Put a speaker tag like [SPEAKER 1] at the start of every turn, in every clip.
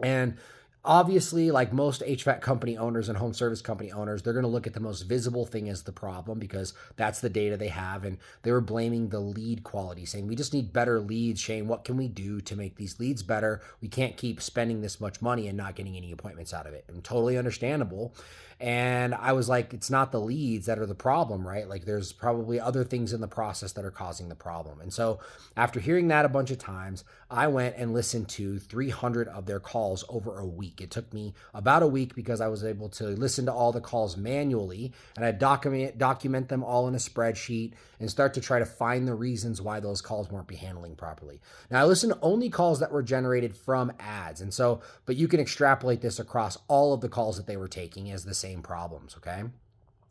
[SPEAKER 1] And obviously, like most HVAC company owners and home service company owners, they're going to look at the most visible thing as the problem because that's the data they have. And they were blaming the lead quality, saying, we just need better leads. Shane, what can we do to make these leads better? We can't keep spending this much money and not getting any appointments out of it. And totally understandable. And I was like, it's not the leads that are the problem, right? Like there's probably other things in the process that are causing the problem. And so after hearing that a bunch of times, I went and listened to 300 of their calls over a week. It took me about a week because I was able to listen to all the calls manually, and I document them all in a spreadsheet and start to try to find the reasons why those calls weren't be handling properly. Now I listened to only calls that were generated from ads. And so, but you can extrapolate this across all of the calls that they were taking as the same problems, okay?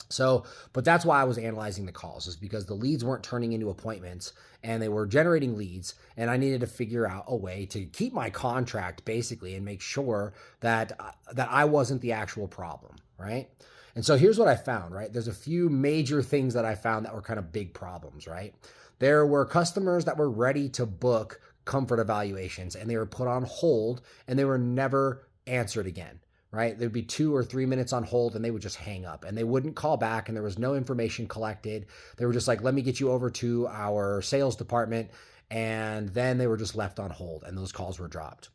[SPEAKER 1] So, but that's why I was analyzing the calls, is because the leads weren't turning into appointments and they were generating leads. And I needed to figure out a way to keep my contract basically and make sure that I wasn't the actual problem, right? And so here's what I found, right? There's a few major things that I found that were kind of big problems, right? There were customers that were ready to book comfort evaluations and they were put on hold and they were never answered again, right? There'd be 2 or 3 minutes on hold and they would just hang up and they wouldn't call back and there was no information collected. They were just like, let me get you over to our sales department. And then they were just left on hold and those calls were dropped.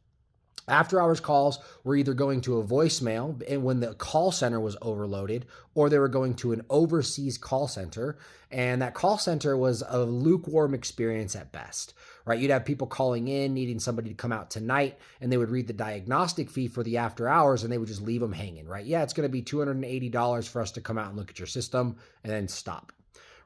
[SPEAKER 1] After hours calls were either going to a voicemail and when the call center was overloaded, or they were going to an overseas call center. And that call center was a lukewarm experience at best, right? You'd have people calling in, needing somebody to come out tonight, and they would read the diagnostic fee for the after hours and they would just leave them hanging, right? Yeah, it's going to be $280 for us to come out and look at your system and then stop.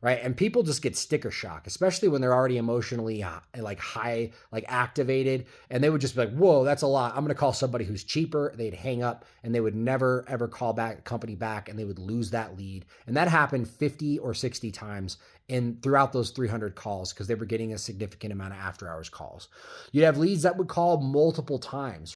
[SPEAKER 1] Right. And people just get sticker shock, especially when they're already emotionally like high, like activated. And they would just be like, whoa, that's a lot. I'm going to call somebody who's cheaper. They'd hang up and they would never, ever call back the company back and they would lose that lead. And that happened 50 or 60 times throughout those 300 calls because they were getting a significant amount of after hours calls. You'd have leads that would call multiple times,